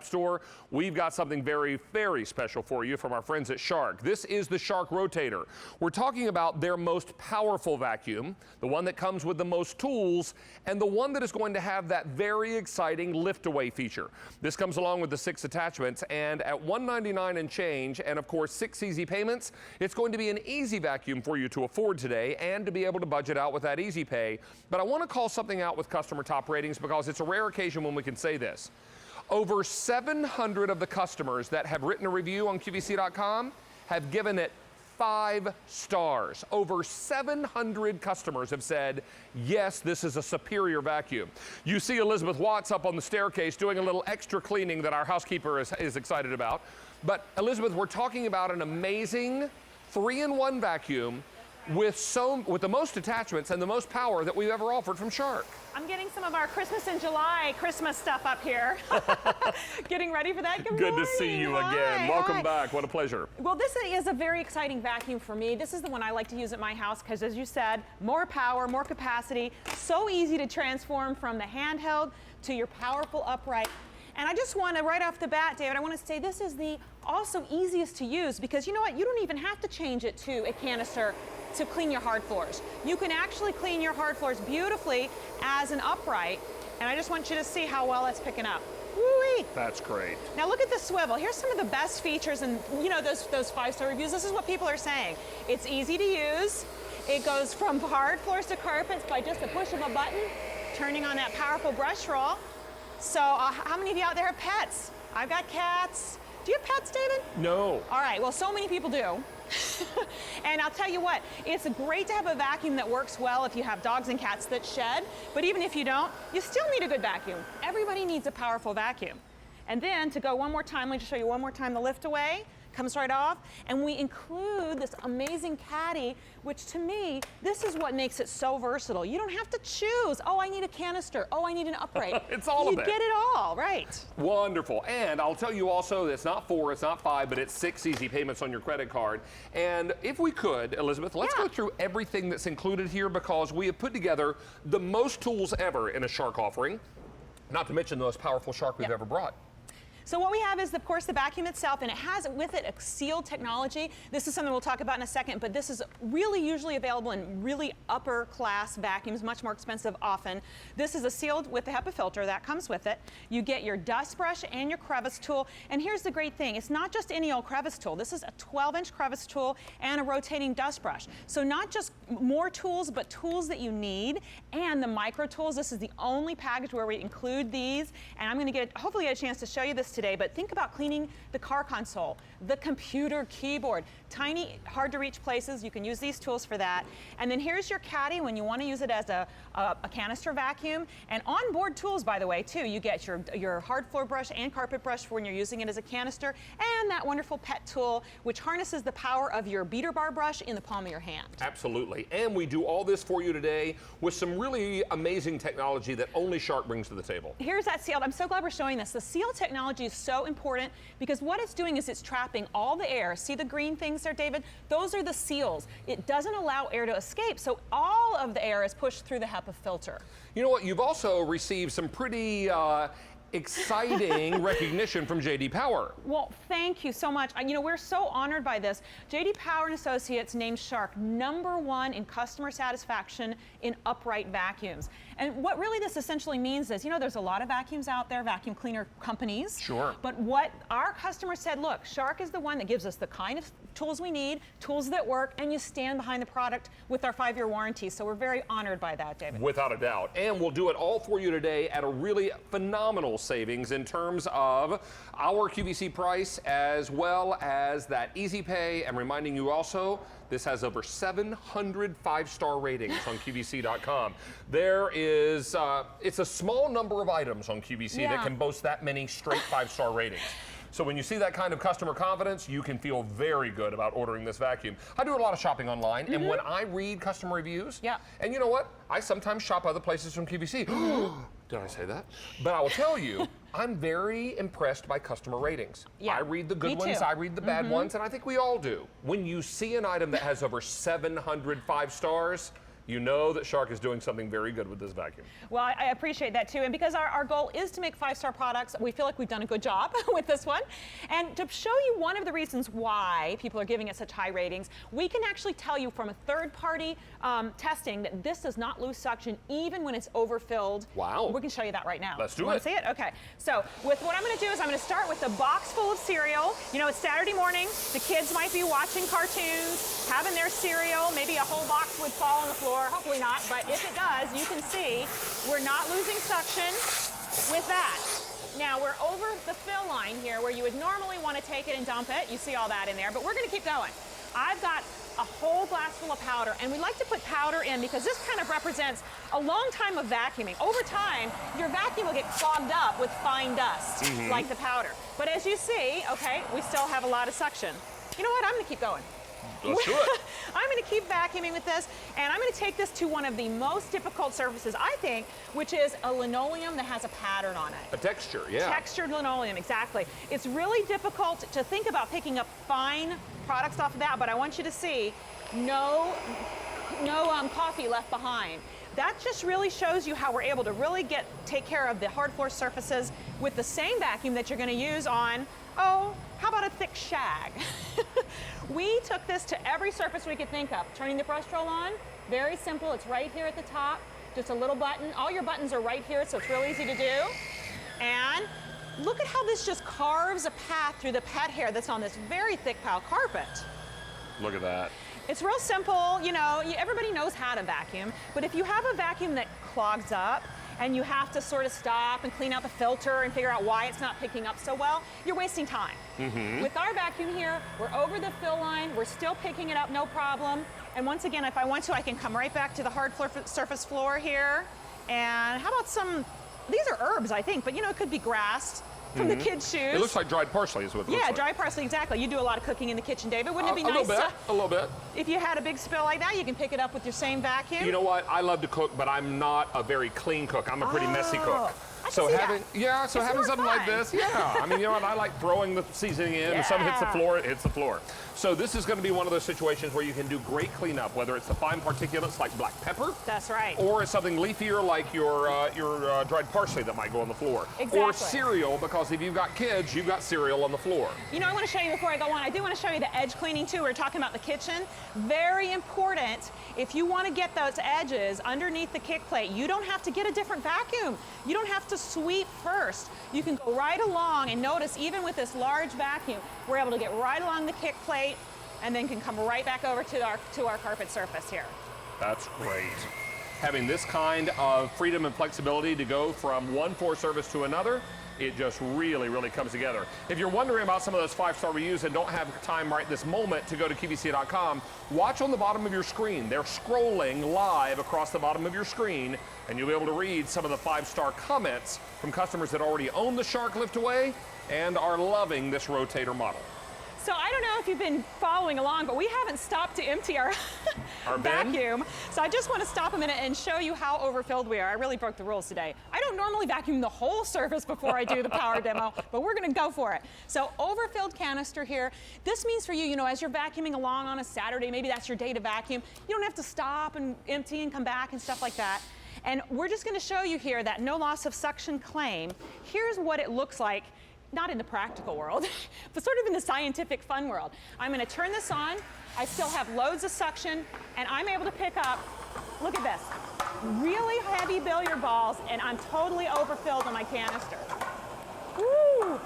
Store, we've got something very, very special for you from our friends at Shark. This is the Shark Rotator. We're talking about their most powerful vacuum, the one that comes with the most tools, and the one that is going to have that very exciting lift-away feature. This comes along with the 6 attachments, and at $199 and change, and of course 6 easy payments, it's going to be an easy vacuum for you to afford today and to be able to budget out with that easy pay. But I want to call something out with customer top ratings because it's a rare occasion when we can say this. Over 700 of the customers that have written a review on QVC.com have given it 5 stars. Over 700 customers have said, yes, this is a superior vacuum. You see Elizabeth Watts up on the staircase doing a little extra cleaning that our housekeeper is excited about. But Elizabeth, we're talking about an amazing 3-in-1 vacuum with the most attachments and the most power that we've ever offered from Shark. I'm getting some of our Christmas in July Christmas stuff up here. Getting ready for that. Good to see you again. Welcome back. What a pleasure. Well, this is a very exciting vacuum for me. This is the one I like to use at my house because, as you said, more power, more capacity, so easy to transform from the handheld to your powerful upright. And I just want to, right off the bat, David, I want to say this is the also easiest to use because you know what? You don't even have to change it to a canister to clean your hard floors. You can actually clean your hard floors beautifully as an upright. And I just want you to see how well that's picking up. Woo-wee. That's great. Now look at the swivel. Here's some of the best features, and you know those 5-star reviews. This is what people are saying. It's easy to use. It goes from hard floors to carpets by just a push of a button, turning on that powerful brush roll. So how many of you out there have pets? I've got cats. Do you have pets, David? No. All right, well, so many people do. And I'll tell you what, it's great to have a vacuum that works well if you have dogs and cats that shed, but even if you don't, you still need a good vacuum. Everybody needs a powerful vacuum. And then to go one more time, let me just show you one more time the lift away. Comes right off, and we include this amazing caddy, which to me, this is what makes it so versatile. You don't have to choose, oh, I need a canister, oh, I need an upright. It's all of it. You get it all, right. Wonderful. And I'll tell you also, it's not 4, it's not 5, but it's 6 easy payments on your credit card. And if we could, Elizabeth, let's go through everything that's included here because we have put together the most tools ever in a Shark offering, not to mention the most powerful Shark we've ever brought. So what we have is, of course, the vacuum itself, and it has with it a sealed technology. This is something we'll talk about in a second, but this is really usually available in really upper class vacuums, much more expensive often. This is a sealed with the HEPA filter that comes with it. You get your dust brush and your crevice tool, and here's the great thing. It's not just any old crevice tool. This is a 12-inch crevice tool and a rotating dust brush. So not just more tools, but tools that you need, and the micro tools. This is the only package where we include these, and I'm going to hopefully get a chance to show you this today, but think about cleaning the car console, the computer keyboard, tiny, hard to reach places. You can use these tools for that. And then here's your caddy when you want to use it as a canister vacuum. And onboard tools, by the way, too. You get your hard floor brush and carpet brush for when you're using it as a canister, and that wonderful pet tool, which harnesses the power of your beater bar brush in the palm of your hand. Absolutely. And we do all this for you today with some really amazing technology that only Shark brings to the table. Here's that sealed. I'm so glad we're showing this. The sealed technology is so important because what it's doing is it's trapping all the air. See the green things there, David? Those are the seals. It doesn't allow air to escape, so all of the air is pushed through the HEPA filter. You know what? You've also received some pretty exciting recognition from J.D. Power. Well, thank you so much. You know, we're so honored by this. J.D. Power and Associates named Shark #1 in customer satisfaction in upright vacuums. And what really this essentially means is, you know, there's a lot of vacuums out there, vacuum cleaner companies. Sure. But what our customers said, look, Shark is the one that gives us the kind of tools we need, tools that work, and you stand behind the product with our 5-year warranty. So we're very honored by that, David. Without a doubt. And we'll do it all for you today at a really phenomenal savings in terms of our QVC price as well as that easy pay. And reminding you also, this has over 700 5-star ratings on QVC.com. There is, it's a small number of items on QVC that can boast that many straight 5-star ratings. So when you see that kind of customer confidence, you can feel very good about ordering this vacuum. I do a lot of shopping online, and when I read customer reviews, and you know what? I sometimes shop other places from QVC. Did I say that? But I will tell you, I'm very impressed by customer ratings. I read the good ones, I read the bad ones, and I think we all do. When you see an item that has over 700 5 stars, you know that Shark is doing something very good with this vacuum. Well, I appreciate that too. And because our goal is to make 5-star products, we feel like we've done a good job with this one. And to show you one of the reasons why people are giving it such high ratings, we can actually tell you from a third-party testing that this does not lose suction even when it's overfilled. Wow. We can show you that right now. Let's do it. Want to see it? Okay. So with what I'm going to do is I'm going to start with a box full of cereal. You know, it's Saturday morning. The kids might be watching cartoons, having their cereal. Maybe a whole box would fall on the floor. Hopefully not, but if it does, you can see we're not losing suction with that. Now we're over the fill line here where you would normally want to take it and dump it. You see all that in there, but we're going to keep going. I've got a whole glass full of powder, and we like to put powder in because this kind of represents a long time of vacuuming. Over time, your vacuum will get clogged up with fine dust, like the powder. But as you see, okay, we still have a lot of suction. You know what? I'm going to keep going. Let's do it. I'm going to keep vacuuming with this, and I'm going to take this to one of the most difficult surfaces, I think, which is a linoleum that has a pattern on it. A texture, yeah. Textured linoleum, exactly. It's really difficult to think about picking up fine products off of that, but I want you to see no coffee left behind. That just really shows you how we're able to really take care of the hard floor surfaces with the same vacuum that you're going to use on, oh, how about a thick shag? We took this to every surface we could think of. Turning the brush roll on, very simple. It's right here at the top, just a little button. All your buttons are right here, so it's real easy to do. And look at how this just carves a path through the pet hair that's on this very thick pile carpet. Look at that. It's real simple, you know, everybody knows how to vacuum, but if you have a vacuum that clogs up and you have to sort of stop and clean out the filter and figure out why it's not picking up so well, you're wasting time. With our vacuum here, we're over the fill line, we're still picking it up, no problem. And once again, if I want to, I can come right back to the hard surface floor here. And how about these are herbs, I think, but you know, it could be grass from the kids' shoes. It looks like dried parsley is what it looks like. Yeah, dried parsley, exactly. You do a lot of cooking in the kitchen, David. Wouldn't it be nice? A little bit. If you had a big spill like that, you can pick it up with your same vacuum. You know what? I love to cook, but I'm not a very clean cook. I'm a pretty messy cook. So having something like this, I mean, you know what? I like throwing the seasoning in. If something hits the floor, it hits the floor. So this is going to be one of those situations where you can do great cleanup, whether it's the fine particulates like black pepper. That's right. Or it's something leafier like your dried parsley that might go on the floor. Exactly. Or cereal, because if you've got kids, you've got cereal on the floor. You know, I want to show you before I go on, I do want to show you the edge cleaning too. We're talking about the kitchen. Very important. If you want to get those edges underneath the kick plate, you don't have to get a different vacuum. You don't have to sweep first. You can go right along, and notice even with this large vacuum, we're able to get right along the kick plate and then can come right back over to our carpet surface here. That's great. Having this kind of freedom and flexibility to go from one floor surface to another, it just really, really comes together. If you're wondering about some of those 5-star reviews and don't have time right this moment to go to QVC.com, watch on the bottom of your screen. They're scrolling live across the bottom of your screen, and you'll be able to read some of the 5-star comments from customers that already own the Shark Liftaway and are loving this Rotator model. So I don't know if you've been following along, but we haven't stopped to empty our vacuum. So I just want to stop a minute and show you how overfilled we are. I really broke the rules today. I don't normally vacuum the whole surface before I do the power demo, but we're going to go for it. So overfilled canister here. This means for you, you know, as you're vacuuming along on a Saturday, maybe that's your day to vacuum, you don't have to stop and empty and come back and stuff like that. And we're just going to show you here that no loss of suction claim. Here's what it looks like. Not in the practical world, but sort of in the scientific fun world. I'm going to turn this on. I still have loads of suction, and I'm able to pick up, look at this, really heavy billiard balls, and I'm totally overfilled on my canister. Woo!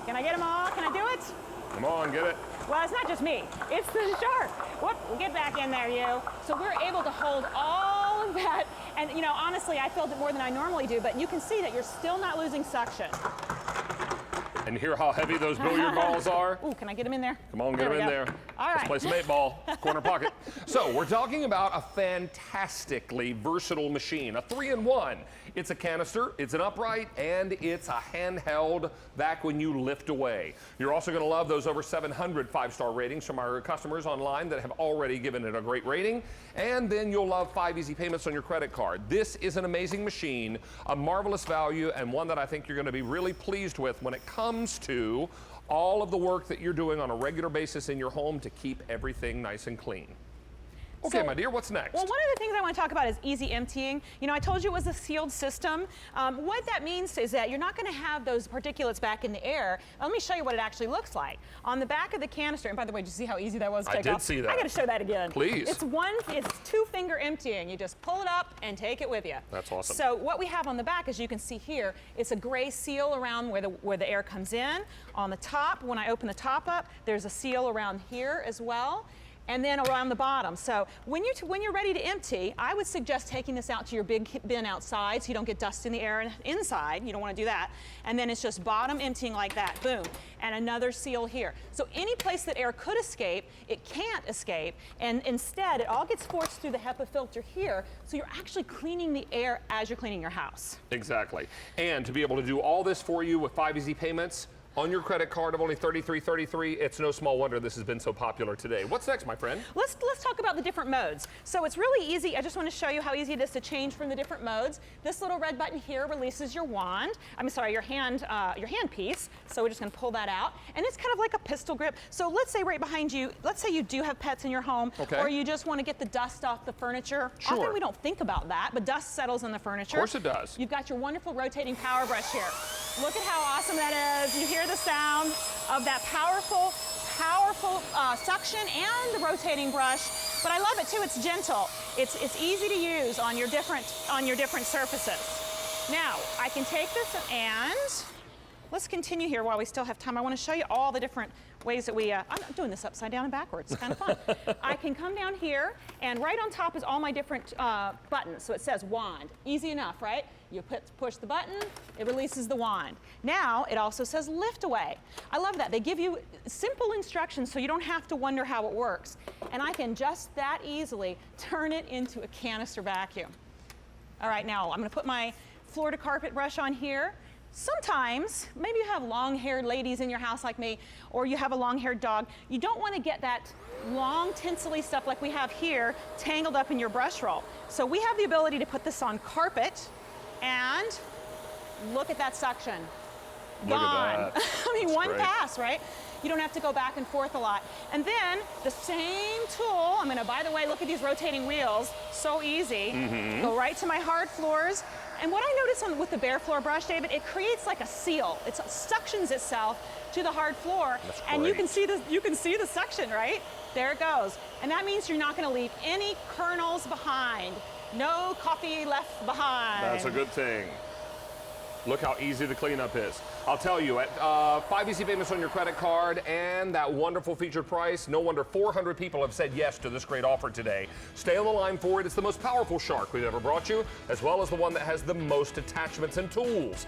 Can I get them all? Can I do it? Come on, get it. Well, it's not just me. It's the Shark. Whoop, get back in there, you. So we're able to hold all of that. And, you know, honestly, I filled it more than I normally do, but you can see that you're still not losing suction. And hear how heavy those billiard balls are? Ooh, can I get them in there? Come on, get them in there. All right. Let's play some 8-ball, corner pocket. So we're talking about a fantastically versatile machine, a 3-in-1. It's a canister, it's an upright, and it's a handheld vac when you lift away. You're also going to love those over 700 5-star ratings from our customers online that have already given it a great rating. And then you'll love 5 easy payments on your credit card. This is an amazing machine, a marvelous value, and one that I think you're going to be really pleased with when it comes to all of the work that you're doing on a regular basis in your home to keep everything nice and clean. Okay, So- my dear, what's next? Well, one of the things I want to talk about is easy emptying. You know, I told you it was a sealed system. What that means is that you're not going to have those particulates back in the air. Let me show you what it actually looks like. On the back of the canister, and by the way, did you see how easy that was to I take did off? see that. I got to show that again. Please. It's two-finger emptying. You just pull it up and take it with you. That's awesome. So what we have on the back, as you can see here, it's a gray seal around where the air comes in. On the top, when I open the top up, there's a seal around here as well, and then around the bottom. So when you're ready to empty, I would suggest taking this out to your big bin outside so you don't get dust in the air inside. You don't want to do that. And then it's just bottom emptying like that, boom. And another seal here. So any place that air could escape, it can't escape, and instead it all gets forced through the HEPA filter here, so you're actually cleaning the air as you're cleaning your house. Exactly. And to be able to do all this for you with 5 easy payments on your credit card of only $33.33, it's no small wonder this has been so popular today. What's next, my friend? Let's talk about the different modes. So it's really easy. I just want to show you how easy it is to change from the different modes. This little red button here releases your wand. I'm sorry, your hand piece. So we're just going to pull that out, and it's kind of like a pistol grip. So let's say right behind you, let's say you do have pets in your home, okay, or you just want to get the dust off the furniture. Sure. Often we don't think about that, but dust settles on the furniture. Of course it does. You've got your wonderful rotating power brush here. Look at how awesome that is. You hear the sound of that powerful suction and the rotating brush. But I love it too. It's gentle. It's easy to use on your different surfaces. Now I can take this and let's continue here while we still have time. I want to show you all the different ways that I'm doing this upside down and backwards. It's kind of fun. I can come down here, and right on top is all my different buttons. So it says wand. Easy enough, right? You push the button, it releases the wand. Now it also says lift away. I love that. They give you simple instructions so you don't have to wonder how it works. And I can just that easily turn it into a canister vacuum. All right, now I'm going to put my floor to carpet brush on here. Sometimes, maybe you have long-haired ladies in your house like me, or you have a long-haired dog. You don't want to get that long, tinsely stuff like we have here tangled up in your brush roll. So we have the ability to put this on carpet, and look at that suction. Look Gone. at that. I mean, That's one great. pass, right? You don't have to go back and forth a lot. And then the same tool, I'm gonna, by the way, look at these rotating wheels, so easy. Go right to my hard floors. And what I notice with the bare floor brush, David, it creates like a seal. It suctions itself to the hard floor. That's and you great. can see the suction, right? There it goes. And that means you're not gonna leave any kernels behind. No coffee left behind. That's a good thing. Look how easy the cleanup is. I'll tell you, at 5 easy payments on your credit card and that wonderful featured price, no wonder 400 people have said yes to this great offer today. Stay on the line for it. It's the most powerful Shark we've ever brought you, as well as the one that has the most attachments and tools.